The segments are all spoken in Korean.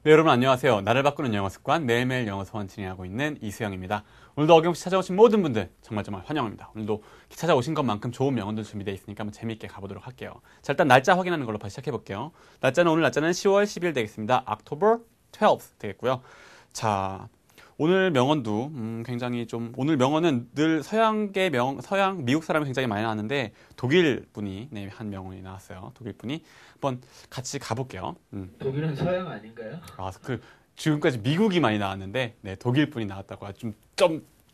네, 여러분 안녕하세요. 나를 바꾸는 영어 습관 매일매일 영어 서원 진행하고 있는 이수영입니다. 오늘도 어김없이 찾아오신 모든 분들 정말 환영합니다. 오늘도 찾아오신 것만큼 좋은 명언들 준비되어 있으니까 한번 재미있게 가보도록 할게요. 자, 일단 날짜 확인하는 걸로 바로 시작해 볼게요. 오늘 날짜는 10월 10일 되겠습니다. October 12th 되겠고요. 자, 오늘 명언도 굉장히 오늘 명언은 늘 서양 미국 사람이 굉장히 많이 나왔는데 독일 분이 한 명언이 나왔어요. 독일 분이 한번 같이 가볼게요. 독일은 서양 아닌가요? 지금까지 미국이 많이 나왔는데 독일 분이 나왔다고 좀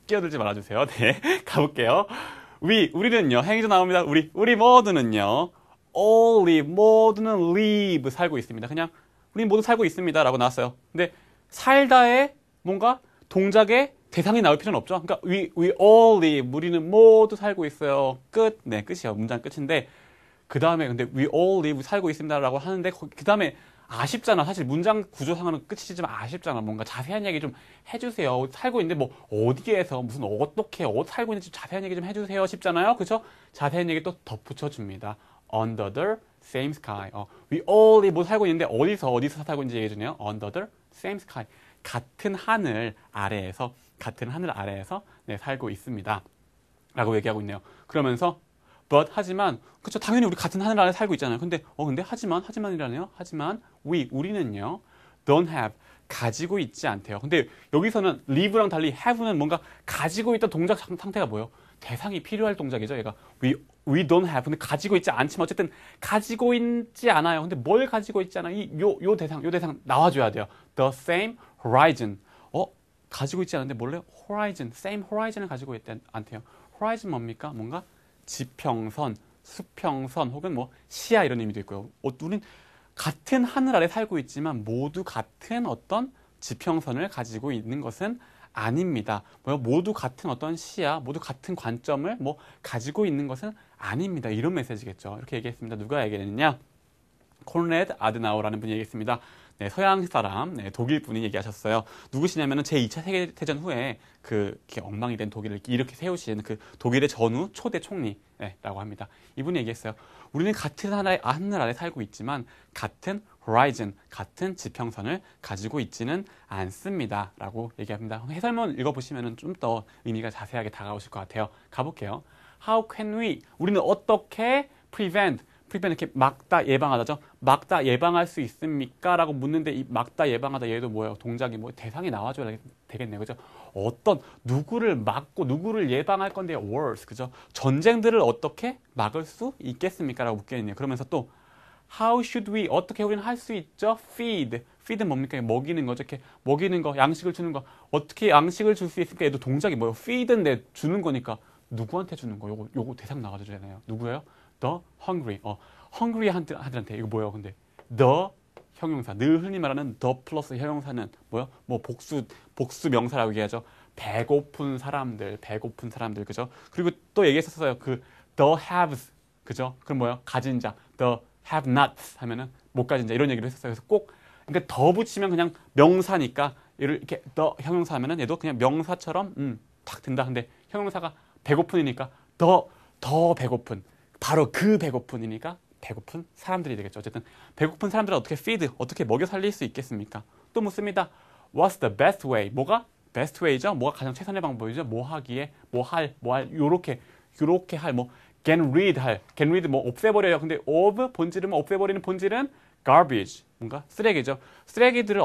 끼어들지 말아주세요. 네, 가볼게요. 우리는요, 행위도 나옵니다. 우리 모두는요, 모두는 live 살고 있습니다. 그냥 우리 모두 살고 있습니다 라고 나왔어요. 근데 살다에 뭔가 동작에 대상이 나올 필요는 없죠. 그러니까 we all live, 우리는 모두 살고 있어요. 끝. 네, 끝이에요. 문장 끝인데 그 다음에 근데 we all live 살고 있습니다라고 하는데 그 다음에 아쉽잖아. 사실 문장 구조상으로는 끝이지만 아쉽잖아. 뭔가 자세한 얘기 좀 해주세요. 살고 있는데 뭐 어디에서 무슨 어떻게 살고 있는지 자세한 얘기 좀 해주세요 싶잖아요. 그렇죠? 자세한 얘기 또 덧붙여 줍니다. Under the same sky. We all live 뭐 살고 있는데 어디서 살고 있는지 얘기해 주네요. Under the same sky. 같은 하늘 아래에서 살고 있습니다. 라고 얘기하고 있네요. 그러면서 하지만 그렇죠. 당연히 우리 같은 하늘 아래 살고 있잖아요. 근데 하지만이라네요. 하지만 우리는요 don't have 가지고 있지 않대요. 근데 여기서는 live랑 달리 have는 뭔가 가지고 있던 동작 상태가 뭐예요? 대상이 필요할 동작이죠. 얘가 we don't have 근데 가지고 있지 않지만 어쨌든 가지고 있지 않아요. 근데 뭘 가지고 있지 않아? 요 대상 나와줘야 돼요. The same horizon. 가지고 있지 않은데 뭘래요? horizon, same horizon을 가지고 있지 않대요. horizon 뭡니까? 뭔가 지평선, 수평선 혹은 뭐 시야 이런 의미도 있고요. 우린 같은 하늘 아래 살고 있지만 모두 같은 어떤 지평선을 가지고 있는 것은 아닙니다. 모두 같은 어떤 시야, 모두 같은 관점을 가지고 있는 것은 아닙니다. 이런 메시지겠죠. 이렇게 얘기했습니다. 누가 얘기했느냐? 콘레드 아드나우라는 분이 얘기했습니다. 네, 서양 사람, 독일 분이 얘기하셨어요. 누구시냐면은 제2차 세계대전 후에 이렇게 엉망이 된 독일을 이렇게 세우신 그 독일의 전후 초대 총리라고 합니다. 이분이 얘기했어요. 우리는 같은 하늘 아래 살고 있지만 같은 horizon, 같은 지평선을 가지고 있지는 않습니다. 라고 얘기합니다. 해설문 읽어보시면 좀 더 의미가 자세하게 다가오실 것 같아요. 가볼게요. How can we? 우리는 어떻게 prevent 이렇게 막다 예방하다죠. 막다 예방할 수 있습니까? 라고 묻는데 이 막다 예방하다 얘도 뭐예요? 동작이 대상이 나와줘야 되겠네요. 그죠? 누구를 막고 누구를 예방할 건데 wars. 그죠? 전쟁들을 어떻게 막을 수 있겠습니까? 라고 묻겠네요. 그러면서 또 how should we? 어떻게 우리는 할 수 있죠? feed는 뭡니까? 먹이는 거죠. 이렇게 먹이는 거, 양식을 주는 거. 어떻게 양식을 줄 수 있을까? 얘도 동작이 뭐예요? feed인데 주는 거니까 누구한테 주는 거? 요거 대상 나와주잖아요. 누구예요? The hungry. hungry 한들한테 이거 뭐예요? 근데 the 형용사 늘 흔히 말하는 the 플러스 형용사는 뭐요? 복수 명사라고 얘기하죠. 배고픈 사람들 그죠? 그리고 또 얘기했었어요. the haves 그죠? 그럼 뭐예요? 가진 자 the have nots 하면은 못 가진 자 이런 얘기를 했었어요. 그래서 꼭 그러니까 더 붙이면 그냥 명사니까 이렇게 the 형용사 하면은 얘도 그냥 명사처럼 탁 된다. 근데 형용사가 배고픈이니까 더 배고픈 바로 그 배고픈이니까 배고픈 사람들이 되겠죠. 어쨌든 배고픈 사람들을 어떻게 어떻게 먹여 살릴 수 있겠습니까? 또 묻습니다. What's the best way? 뭐가 best way죠? 뭐가 가장 최선의 방법이죠? 요렇게 할 get rid 없애버려요. 근데 of 본질은 없애버리는 본질은 garbage 뭔가 쓰레기죠. 쓰레기들을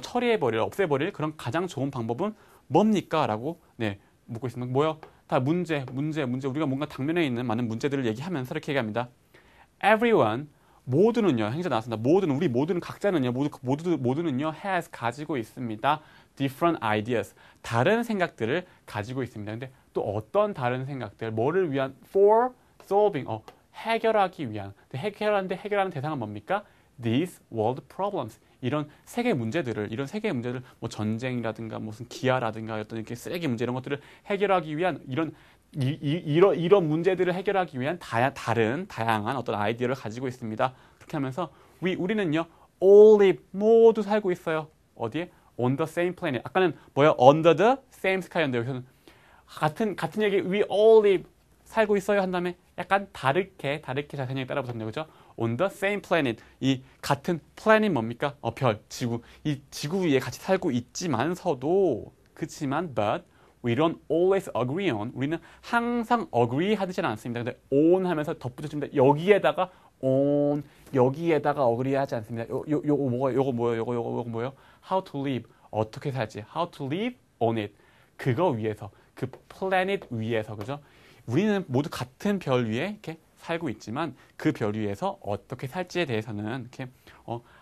처리해버릴 없애버릴 그런 가장 좋은 방법은 뭡니까? 라고 묻고 있습니다. 뭐요? 다 문제 우리가 뭔가 당면에 있는 많은 문제들을 얘기하면서 이렇게 얘기합니다. Everyone 모두는요 행사 나왔습니다. 우리 모두는 각자는요 모두는요 has 가지고 있습니다. different ideas 다른 생각들을 가지고 있습니다. 근데 또 어떤 다른 생각들 뭐를 위한 for solving 해결하기 위한 해결하는 대상은 뭡니까? These world problems 이런 세계 문제들을 전쟁이라든가 무슨 기아라든가 어떤 이렇게 쓰레기 문제 이런 것들을 해결하기 위한 이런 문제들을 해결하기 위한 다양한 어떤 아이디어를 가지고 있습니다. 그렇게 하면서 우리는요 all live 모두 살고 있어요. 어디에? On the same planet. 아까는 뭐예요? Under the same sky였는데 여기서는 같은 얘기 we all live 살고 있어요 한 다음에 약간 다르게 자세히 따라 붙었네요. 그죠? on the same planet. 이 같은 planet 뭡니까? 별, 지구. 이 지구 위에 같이 살고 있지만서도 그치만 but we don't always agree on. 우리는 항상 agree 하지는 않습니다. 근데 on 하면서 덧붙여줍니다. 여기에다가 on, 여기에다가 agree 하지 않습니다. 요거 뭐예요? How to live. 어떻게 살지? How to live on it. 그거 위에서, 그 planet 위에서, 그죠? 우리는 모두 같은 별 위에 이렇게 살고 있지만 그 별 위에서 어떻게 살지에 대해서는 이렇게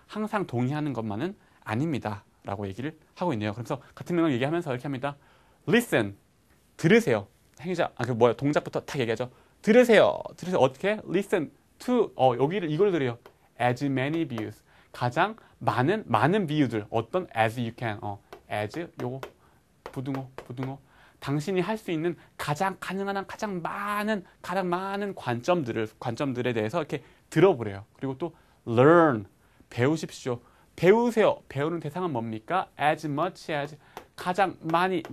항상 동의하는 것만은 아닙니다. 라고 얘기를 하고 있네요. 그래서 같은 내용을 얘기하면서 이렇게 합니다. Listen, 들으세요. 행위자, 동작부터 딱 얘기하죠. 들으세요. 어떻게? Listen to, 이걸 들어요. As many views. 가장 많은 비유들. 어떤 as you can. as, 요거, 부등호. 당신이 할 수 있는 가장 가능한 한 가장 많은 관점들에 대해서 이렇게 들어보래요. 그리고 또 learn, 배우십시오. 배우세요. 배우는 대상은 뭡니까? As much as, 가장 많이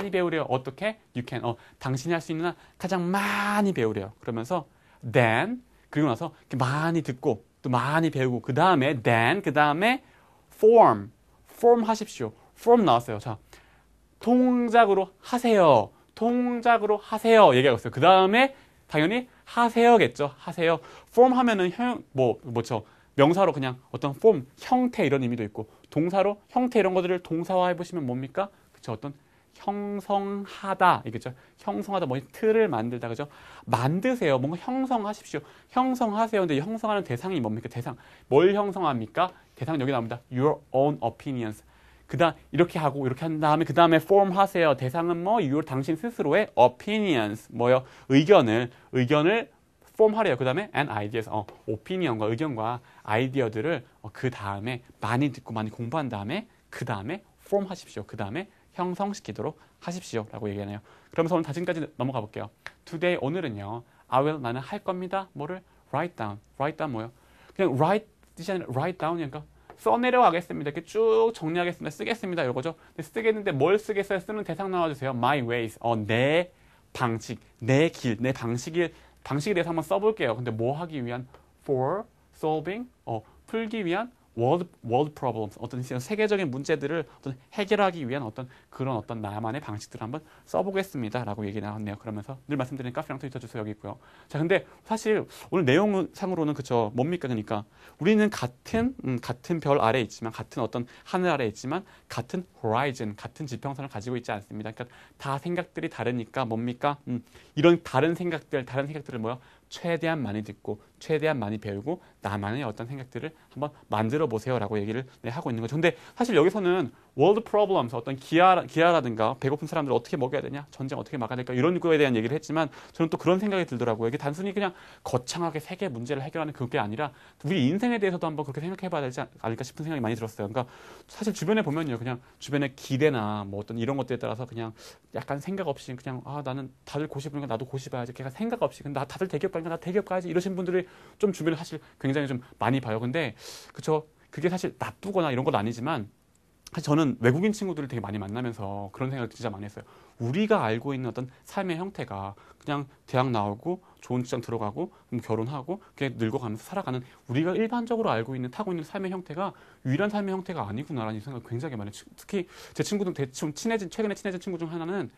배우래요. 어떻게? You can, 당신이 할 수 있는 한 가장 많이 배우래요. 그러면서 then, 그리고 나서 이렇게 많이 듣고 또 많이 배우고 그 다음에 form 하십시오. form 나왔어요. 자, 동작으로 하세요. 얘기하고 있어요. 그 다음에 당연히 하세요겠죠. 하세요. form 하면은 뭐죠? 명사로 그냥 어떤 form, 형태 이런 의미도 있고 동사로 형태 이런 것들을 동사화해 보시면 뭡니까? 그쵸? 어떤 형성하다, 이겠죠? 형성하다, 틀을 만들다, 그죠? 만드세요. 뭔가 형성하십시오. 형성하세요. 근데 형성하는 대상이 뭡니까? 대상. 뭘 형성합니까? 대상은 여기 나옵니다. Your own opinions. 이렇게 하고, 이렇게 한 다음에, 그 다음에 form 하세요. 대상은 your, 당신 스스로의 opinions. 의견을 form 하래요. 그 다음에 and ideas. opinion과 의견과 아이디어들을 그 다음에 많이 듣고 많이 공부한 다음에, 그 다음에 form 하십시오. 그 다음에 형성시키도록 하십시오. 라고 얘기하네요. 그러면서 오늘 다짐까지 넘어가 볼게요. Today, 오늘은요. I will, 나는 할 겁니다. 뭐를? Write down. Write down 뭐요? 그냥 write down이니까 써내려가겠습니다. 이렇게 쭉 정리하겠습니다. 쓰겠습니다. 이거죠. 근데 쓰겠는데 뭘 쓰겠어요? 쓰는 대상 나와주세요. My ways. 내 방식, 내 길, 내 방식에 대해서 한번 써볼게요. 근데 뭐 하기 위한? For solving, 풀기 위한 world problems, 어떤 세계적인 문제들을 해결하기 위한 그런 나만의 방식들을 한번 써보겠습니다. 라고 얘기 나왔네요. 그러면서 늘 말씀드린 카페랑 트위터 주소 여기 있고요. 자, 근데 사실 오늘 내용상으로는 그쵸. 뭡니까? 그러니까 우리는 같은 별 아래에 있지만, 같은 어떤 하늘 아래에 있지만, 같은 horizon, 같은 지평선을 가지고 있지 않습니다. 그러니까 다 생각들이 다르니까 뭡니까? 이런 다른 생각들을 최대한 많이 듣고 최대한 많이 배우고 나만의 어떤 생각들을 한번 만들어 보세요라고 얘기를 하고 있는 거죠. 근데 사실 여기서는 world problems, 어떤 기아라든가 배고픈 사람들을 어떻게 먹여야 되냐, 전쟁 어떻게 막아야 될까, 이런 거에 대한 얘기를 했지만 저는 또 그런 생각이 들더라고요. 이게 단순히 그냥 거창하게 세계 문제를 해결하는 그게 아니라 우리 인생에 대해서도 한번 그렇게 생각해 봐야 되지 않을까 싶은 생각이 많이 들었어요. 그러니까 사실 주변에 보면요, 그냥 주변의 기대나 어떤 이런 것들에 따라서 그냥 약간 생각 없이 그냥 나는 다들 고시 보니까 나도 고시 봐야지, 걔가 생각 없이 근데 다들 대기업 가니까 나 대기업 가야지, 이러신 분들이 좀 주변에 사실 굉장히 좀 많이 봐요. 근데 그쵸, 그게 사실 나쁘거나 이런 건 아니지만 사실 저는 외국인 친구들을 되게 많이 만나면서 그런 생각을 진짜 많이 했어요. 우리가 알고 있는 어떤 삶의 형태가 그냥 대학 나오고 좋은 직장 들어가고 결혼하고 그렇게 늙어가면서 살아가는, 우리가 일반적으로 타고 있는 삶의 형태가 유일한 삶의 형태가 아니구나라는 생각이 굉장히 많아요. 특히 제 친구들 최근에 친해진 친구 중 하나는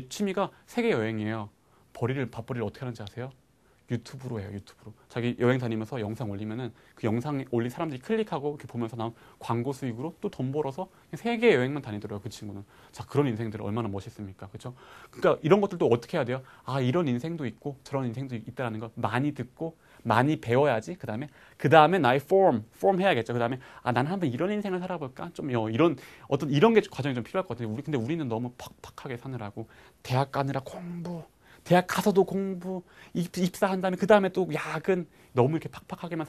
취미가 세계 여행이에요. 밥벌이를 어떻게 하는지 아세요? 유튜브로 해요. 유튜브로. 자기 여행 다니면서 영상 올리면은 그 영상 올린 사람들이 클릭하고 이렇게 보면서 나온 광고 수익으로 또 돈 벌어서 세계 여행만 다니더라고요. 그 친구는. 자, 그런 인생들 얼마나 멋있습니까? 그렇죠? 그러니까 이런 것들도 어떻게 해야 돼요? 이런 인생도 있고 저런 인생도 있다라는 거 많이 듣고 많이 배워야지. 그다음에 나의 form 해야겠죠. 그다음에 나는 한번 이런 인생을 살아볼까? 좀 이런 게 과정이 좀 필요할 것 같아요. 근데 우리는 너무 팍팍하게 사느라고 대학 가느라 공부, 대학 가서도 공부, 입사한 다음에 그 다음에 또 야근, 너무 이렇게 팍팍하게만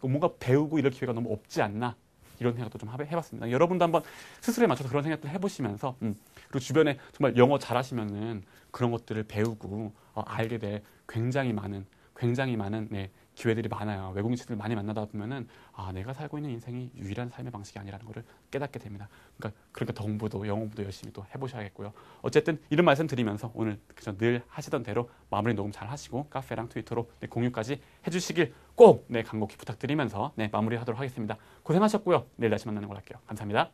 뭔가 배우고 이럴 기회가 너무 없지 않나, 이런 생각도 좀 해봤습니다. 여러분도 한번 스스로에 맞춰서 그런 생각도 해보시면서 그리고 주변에 정말 영어 잘하시면은 그런 것들을 배우고 알게 될 굉장히 많은 기회들이 많아요. 외국인 친구들 많이 만나다 보면은 내가 살고 있는 인생이 유일한 삶의 방식이 아니라는 것을 깨닫게 됩니다. 그러니까 더 공부도 영어 공부도 열심히 또 해보셔야겠고요. 어쨌든 이런 말씀 드리면서 오늘 늘 하시던 대로 마무리 녹음 잘 하시고 카페랑 트위터로 공유까지 해주시길 꼭 네, 간곡히 부탁드리면서 네, 마무리하도록 하겠습니다. 고생하셨고요. 내일 다시 만나는 걸로 할게요. 감사합니다.